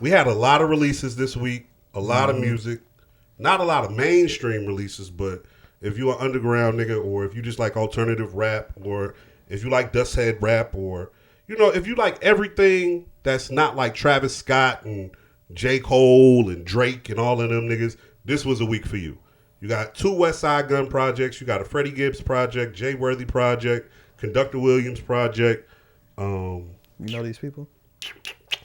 We had a lot of releases this week, a lot of music, not a lot of mainstream releases, but if you're an underground nigga, or if you just like alternative rap, or if you like Dusthead rap, or if you like everything that's not like Travis Scott and J. Cole and Drake and all of them niggas, this was a week for you. You got 2 West Side Gun projects. You got a Freddie Gibbs project, Jay Worthy project, Conductor Williams project. You know these people?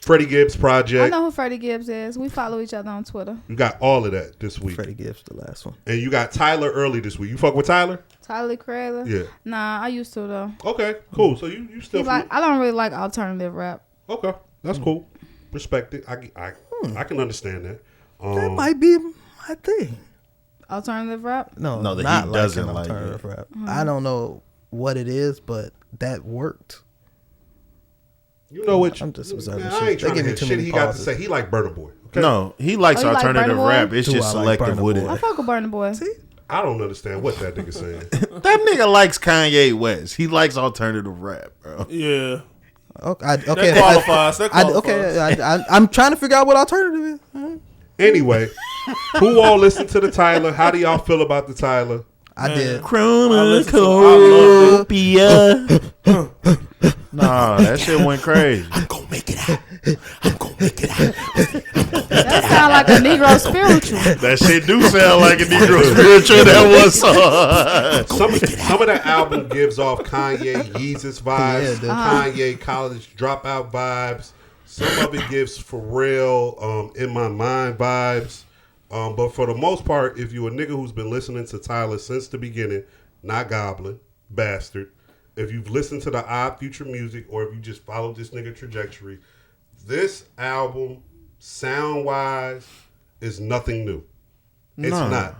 Freddie Gibbs project. I know who Freddie Gibbs is. We follow each other on Twitter. You got all of that this week. Freddie Gibbs, the last one. And you got Tyler early this week. You fuck with Tyler? Tyler Creator? Yeah. Nah, I used to though. Okay, cool. So you still I don't really like alternative rap. Okay, that's cool. Respect it. I can understand that. That might be my thing. Alternative rap? No, that not he like doesn't an like alternative it. rap. I don't know what it is, but that worked. You know what? I'm just observing man, shit. I ain't trying They to give me hear too shit many he got to pauses. say. He like Burna Boy. Okay? No, he likes you like alternative Burna Boy? rap. It's Do just I like selective Burna with Boy? it. I fuck with Burna Boy. See? I don't understand what that nigga saying. That nigga likes Kanye West. He likes alternative rap, bro. Yeah. Okay, That qualifies. I'm trying to figure out what alternative is. Anyway, who all listened to the Tyler? How do y'all feel about the Tyler? I did. Chronicopia. Nah, that shit went crazy. I'm gonna make it out. I'm gonna make it out. That sound like a Negro spiritual. That shit do sound like a Negro spiritual. That was Some of that album gives off Kanye Yeezus vibes, Kanye college dropout vibes. Some of it gives Pharrell In My Mind vibes. But for the most part, if you're a nigga who's been listening to Tyler since the beginning, not Goblin, Bastard, if you've listened to the Odd Future music, or if you just followed this nigga trajectory, this album, sound-wise, is nothing new. It's not.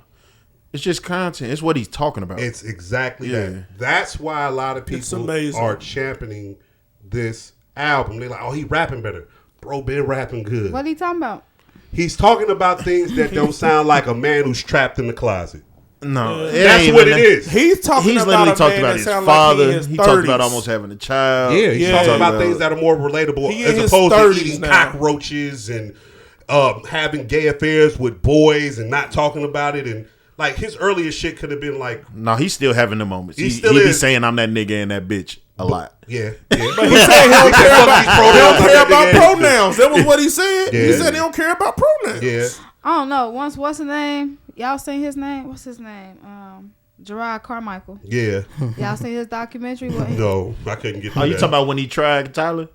It's just content. It's what he's talking about. It's exactly that. That's why a lot of people are championing this album. They're like, oh, he rapping better. Bro, been rapping good. What are you talking about? He's talking about things that don't sound like a man who's trapped in the closet. No, that's what it is. He's literally talking about his father. Like he talked about almost having a child. Yeah, he's talking about things that are more relatable as opposed to eating cockroaches and having gay affairs with boys and not talking about it. And like his earlier shit could have been like, no, he's still having the moments. He still be saying I'm that nigga and that bitch a lot. Yeah. But he said he don't care about pronouns. That was what he said. Yeah. He said he don't care about pronouns. Yeah. I don't know. What's his name? Y'all seen his name? What's his name? Gerard Carmichael. Yeah. Y'all seen his documentary? No, I couldn't get. Oh, you talking about when he tried Tyler?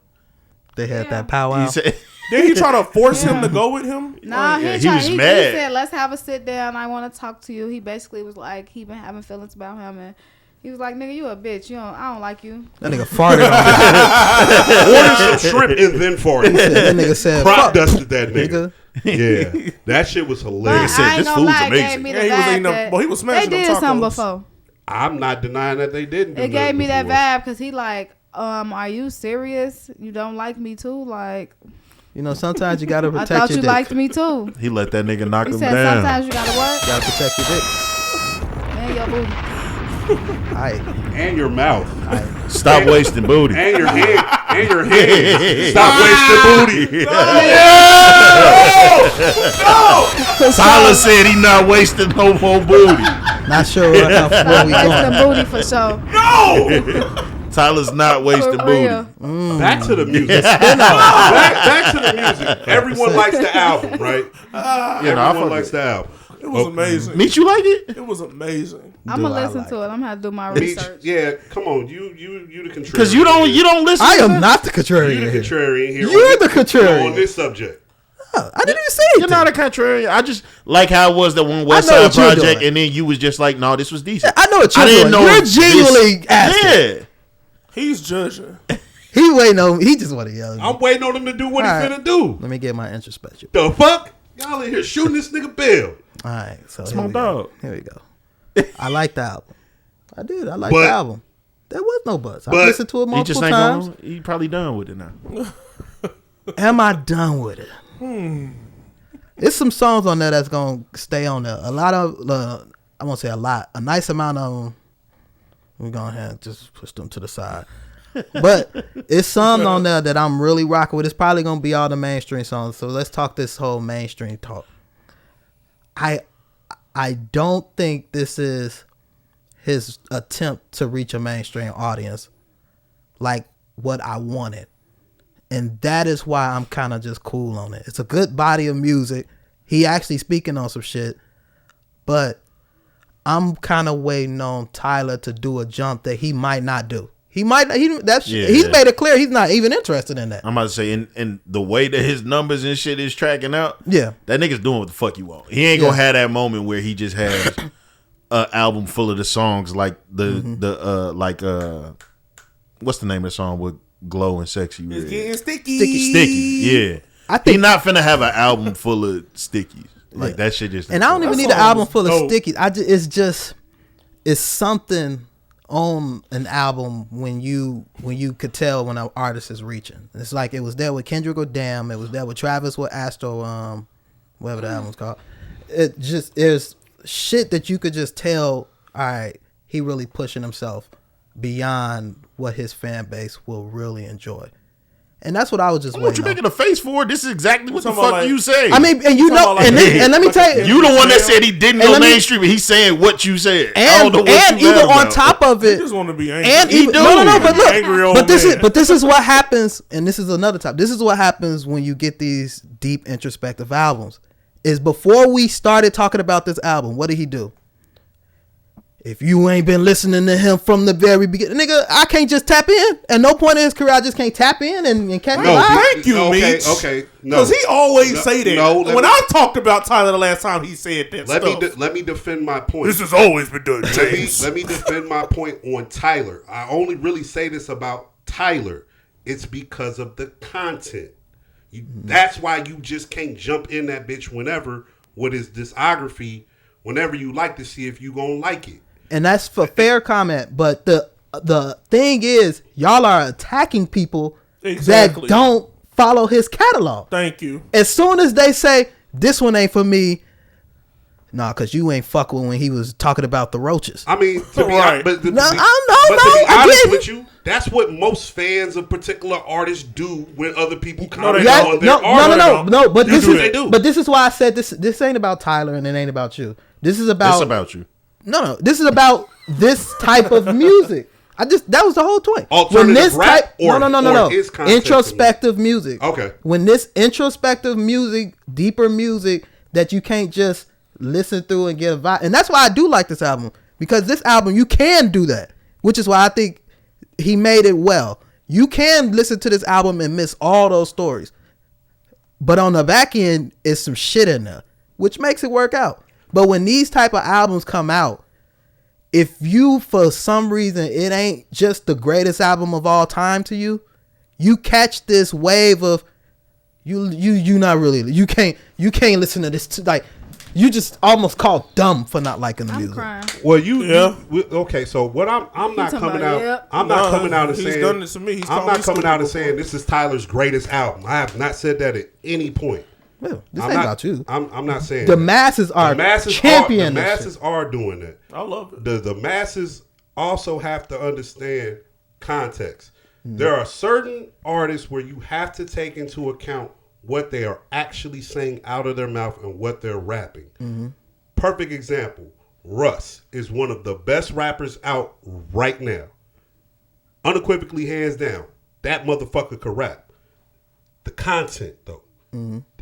They had that powwow. Did he try to force him to go with him? Nah, he was mad. He said, "Let's have a sit down. I want to talk to you." He basically was like, he been having feelings about him, and he was like, "Nigga, you a bitch. I don't like you." That nigga farted on Ordered some shrimp and then farted. That nigga said, crop dusted that nigga. Yeah, that shit was hilarious. But I ain't This gonna food's lie, amazing. Gave me the Yeah, he was vibe eating that he was smashing they them did tacos. something before. I'm not denying that they didn't. It gave me that vibe because he like, are you serious? You don't like me too? Like, you know, sometimes you gotta protect I thought your you dick. liked me too. He let that nigga knock He him said down. sometimes you gotta what? Gotta protect your dick. And your booty. Aight. And your mouth. Stop wasting booty. And your hand. And your hands. Stop wasting booty. Tyler said he not wasting no more booty. Not sure how far we Wasting going. booty for sure. No! Tyler's not wasting For booty. real. Back to the music. back to the music. Everyone likes the album, right? Everyone likes the album. It was amazing. Meech, you like it? It was amazing. I'm gonna listen to it. I'm gonna have to do my Meech, research. yeah, come on, you the contrarian. Because you don't listen. I to am that? not the contrarian. You the here. contrarian here. You're the contrarian. on this subject. I didn't even say You're it. not a contrarian. I just like how it was that one West I know Side what you're project, doing. and then you was just like, no, this was decent. I know what you're didn't doing. know You're this- genuinely asking. Yeah. He's judging. He waiting on. He just want to yell. I'm waiting on him to do what All he right. finna do. Let me get my introspection. The fuck? Y'all in here shooting this nigga Bill. All right, so It's here my we go. dog. Here we go. I like the album. I did. I like But- the album. There was no buzz. I but- listened to it He just multiple ain't times. gonna. He probably done with it now. Am I done with it? There's some songs on there that's gonna stay on there. A lot of, I won't say a lot. A nice amount of them. We're gonna have just push them to the side. But it's some on there that I'm really rocking with. It's probably gonna be all the mainstream songs. So let's talk this whole mainstream talk. I don't think this is his attempt to reach a mainstream audience like what I wanted. And that is why I'm kind of just cool on it. It's a good body of music. He actually speaking on some shit. But I'm kind of waiting on Tyler to do a jump that he might not do. He's made it clear he's not even interested in that. I'm about to say, in the way that his numbers and shit is tracking out, that nigga's doing what the fuck you want. He ain't gonna have that moment where he just has an album full of the songs like what's the name of the song with Glow and Sexy? It's getting sticky. Sticky, yeah. I think he's not finna have an album full of stickies. Like that shit just. And I don't even need an album full of stickies. It's something on an album when you could tell when an artist is reaching. It's like it was there with Kendrick or Damn. It was there with Travis with Astro, whatever the album's called. It just there's shit that you could just tell. All right, he really pushing himself beyond what his fan base will really enjoy. And that's what I was just waiting on. What you making a face for? This is exactly what the fuck you say. I mean, and you know, and let me tell you, you the one that said he didn't go mainstream, but he's saying what you said. And even on top of it, he just want to be angry. And even, no, but look, but this is what happens, and this is another topic. This is what happens when you get these deep introspective albums. Is before we started talking about this album, what did he do? If you ain't been listening to him from the very beginning, nigga, I can't just tap in. At no point in his career, I just can't tap in and can't. No, thank you, Meech. Okay, no, because he always say that. No, when I talked about Tyler the last time, he said that. Let me defend my point. This has always been done, James. Let me defend my point on Tyler. I only really say this about Tyler. It's because of the content. That's why you just can't jump in that bitch whenever with his discography, whenever you like to see if you gonna like it. And that's for fair comment, but the thing is, y'all are attacking people that don't follow his catalog. Thank you. As soon as they say this one ain't for me, cause you ain't fuck with when he was talking about the roaches. I mean, to be honest, with you, that's what most fans of particular artists do when other people comment on their art. No. But this is why I said this. This ain't about Tyler and it ain't about you. This is about. It's about you. No. This is about this type of music. That was the whole point. Alternative rap or introspective music. Okay. When this introspective music, deeper music that you can't just listen through and get a vibe. And that's why I do like this album. Because this album, you can do that. Which is why I think he made it well. You can listen to this album and miss all those stories. But on the back end, is some shit in there. Which makes it work out. But when these type of albums come out, if you, for some reason, it ain't just the greatest album of all time to you, you catch this wave of you not really, you can't listen to this like you just almost called dumb for not liking the music. Crying. Well, okay. So what I'm not coming out. I'm not coming out and saying. He's done this to me. I'm not coming out and saying this is Tyler's greatest album. I have not said that at any point. Well, this ain't about you. I'm not saying the masses are championing. The masses are doing that. I love it. The masses also have to understand context. There are certain artists where you have to take into account what they are actually saying out of their mouth and what they're rapping. Perfect example. Russ is one of the best rappers out right now. Unequivocally, hands down. That motherfucker could rap. The content, though.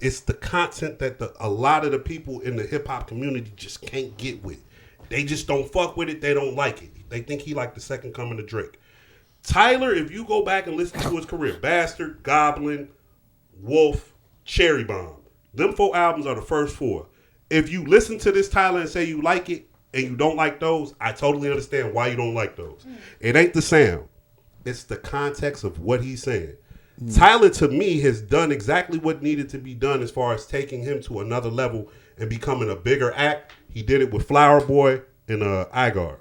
It's the content that a lot of the people in the hip hop community just can't get with. They just don't fuck with it. They don't like it. They think he like the second coming of Drake. Tyler, if you go back and listen to his career, Bastard, Goblin, Wolf, Cherry Bomb, them 4 albums are the first 4. If you listen to this Tyler and say you like it and you don't like those, I totally understand why you don't like those. It ain't the sound. It's the context of what he's saying. Tyler, to me, has done exactly what needed to be done as far as taking him to another level and becoming a bigger act. He did it with Flower Boy and Igor.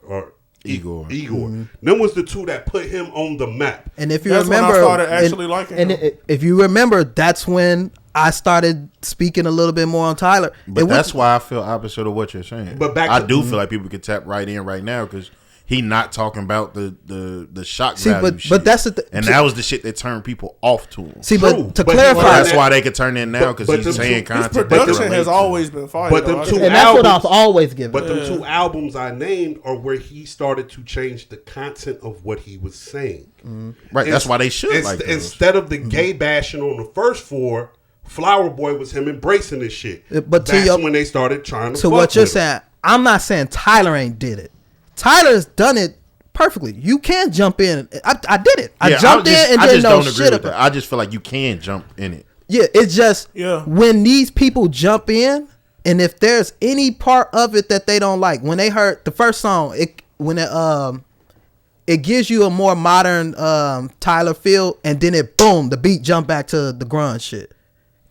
Them was the 2 that put him on the map. And if you remember, when I started actually liking him. If you remember, that's when I started speaking a little bit more on Tyler. But that's why I feel opposite of what you're saying. But I do feel like people can tap right in right now because he not talking about the shock value shit. But that's the and that was the shit that turned people off to him. See, but to clarify, that's why they could turn in now because he's saying content. His production has always been fire. But them two and that's what I've always given. But them two albums I named are where he started to change the content of what he was saying. Right, that's why they should. Instead of the gay bashing on the first 4, Flower Boy was him embracing this shit. But that's when they started trying to. So what you're saying, I'm not saying Tyler ain't did it. Tyler's done it perfectly. You can jump in. I did it. I jumped in and didn't know shit about it. I just feel like you can jump in it. Yeah, it's just when these people jump in, and if there's any part of it that they don't like, when they heard the first song, it gives you a more modern Tyler feel, and then the beat jump back to the grunge shit,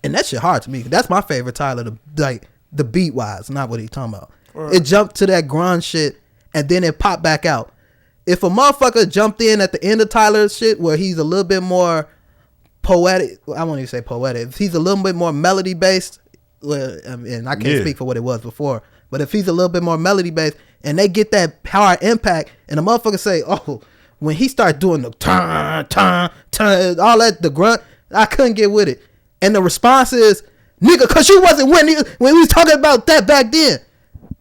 and that shit hard to me. That's my favorite Tyler, the beat wise, not what he talking about. Right. It jumped to that grunge shit, and then it popped back out. If a motherfucker jumped in at the end of Tyler's shit where he's a little bit more poetic, I won't even say poetic, if he's a little bit more melody based, and I can't speak for what it was before, but if he's a little bit more melody based and they get that hard impact and the motherfucker say, oh, when he started doing the turn, all that, the grunt, I couldn't get with it. And the response is, nigga, cause you wasn't when we was talking about that back then.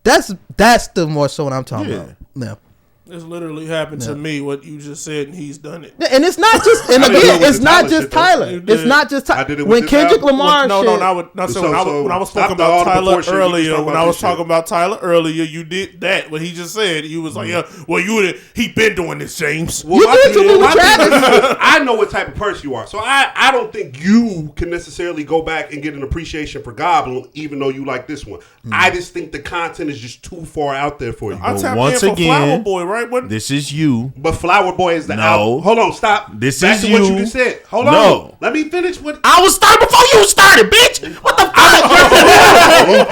That's the more so what I'm talking about. Yeah. This literally happened to me, what you just said, and he's done it. And it's not just, and again, it's not just Tyler. It's not just Tyler. When Kendrick Lamar when I was talking about Tyler earlier, you did that. What he just said, you was like, he been doing this, James. Well, I know what type of person you are. So I don't think you can necessarily go back and get an appreciation for Goblin, even though you like this one. I just think the content is just too far out there for you. I tapped in for Flower Boy, right? This is you. But Flower Boy is the album. Hold on, stop. This Back is to you. what you just said. Hold on. Let me finish what I was starting before you started, bitch. What the fuck?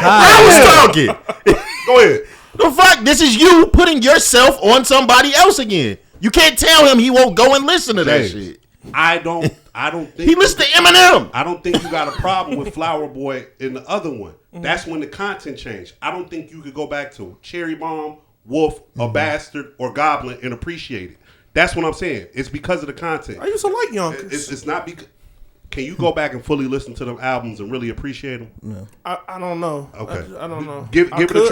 I was talking. Go ahead. The fuck? This is you putting yourself on somebody else again. You can't tell him he won't go and listen to that shit. I don't think he listened to Eminem. I don't think you got a problem with Flower Boy in the other one. That's when the content changed. I don't think you could go back to Cherry Bomb, Wolf, a Bastard, or Goblin and appreciate it. That's what I'm saying. It's because of the content. I used to like Yonkers. It's not because. Can you go back and fully listen to them albums and really appreciate them? No. I don't know. Okay. I don't know.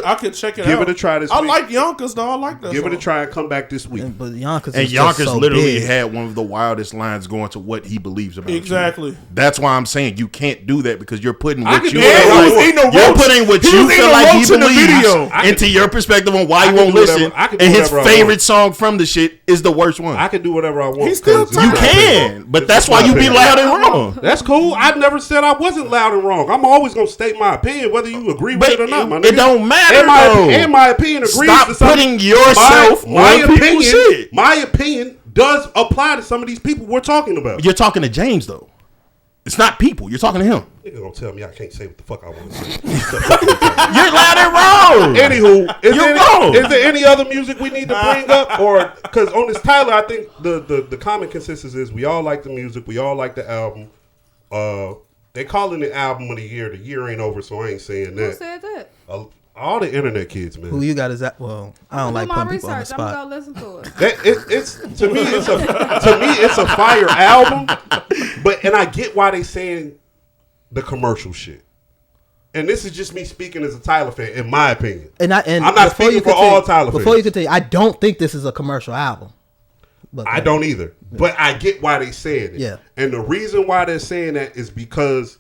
I could check it out. Give it a try this week. I like Yonkers, though. I like that Give song. it a try and come back this week. But Yonkers so literally had one of the wildest lines going to what he believes about exactly. You. That's why I'm saying you can't do that because you're putting what you you're putting what you feel like he believes into your perspective on why you won't listen. And his favorite song from the shit is the worst one. I can do whatever I want. You can, but that's why you be loud and wrong. That's cool. I never said I wasn't loud and wrong. I'm always gonna state my opinion, whether you agree with it or not. My nigga. It don't matter. And my opinion agrees. Stop to something. putting yourself on people's shit. My opinion does apply to some of these people we're talking about. You're talking to James though. It's not people. You're talking to him. Nigga gonna tell me I can't say what the fuck I want to say. You're loud and wrong. Anywho, is there any other music we need to bring up? Or because on this Tyler, I think the common consensus is we all like the music, we all like the album. They calling it album of the year. The year ain't over, so I ain't saying that. Who said that? All the internet kids, man. Who you got is that? Well, I don't like putting people on the spot. I'm gonna go listen to it. It's to me it's a fire album, and I get why they saying the commercial shit. And this is just me speaking as a Tyler fan, in my opinion. And I'm not speaking for all Tyler fans. Before you continue, I don't think this is a commercial album. But I don't either. Yeah. But I get why they saying it. Yeah. And the reason why they're saying that is because,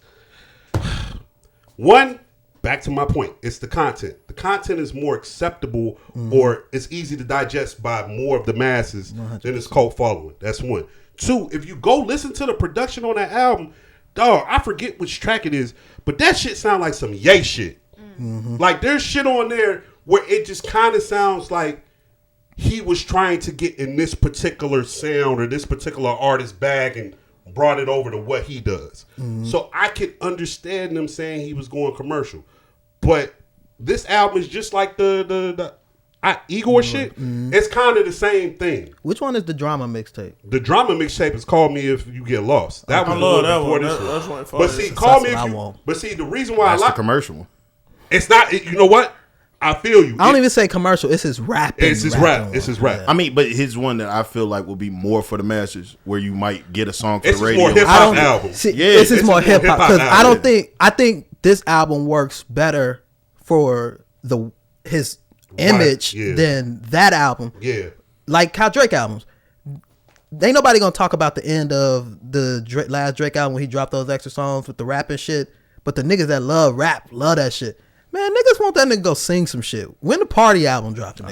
one, back to my point, it's the content. The content is more acceptable or it's easy to digest by more of the masses 100%. Than its cult following. That's one. Two, if you go listen to the production on that album, dog, I forget which track it is, but that shit sound like some Ye shit. Mm-hmm. Like there's shit on there where it just kind of sounds like he was trying to get in this particular sound or this particular artist bag and brought it over to what he does. Mm-hmm. So I could understand them saying he was going commercial. But this album is just like the Igor shit. Mm-hmm. It's kind of the same thing. Which one is the drama mixtape? The drama mixtape is Call Me If You Get Lost. That was the one before this one. But see, Call Me If You... But see, the reason why I like... the commercial one. It's not... You know what? I feel you. I don't even say commercial. It's his rap. It's his rap. It's his rap. Yeah. I mean, but his one that I feel like will be more for the masses, where you might get a song for the radio. More hip hop album. This is more hip hop because I think this album works better for his image than that album. Yeah, like how Drake albums. Ain't nobody gonna talk about the end of the last Drake album when he dropped those extra songs with the rap and shit. But the niggas that love rap love that shit. Man, niggas want that nigga go sing some shit. When the Party album dropped, nigga.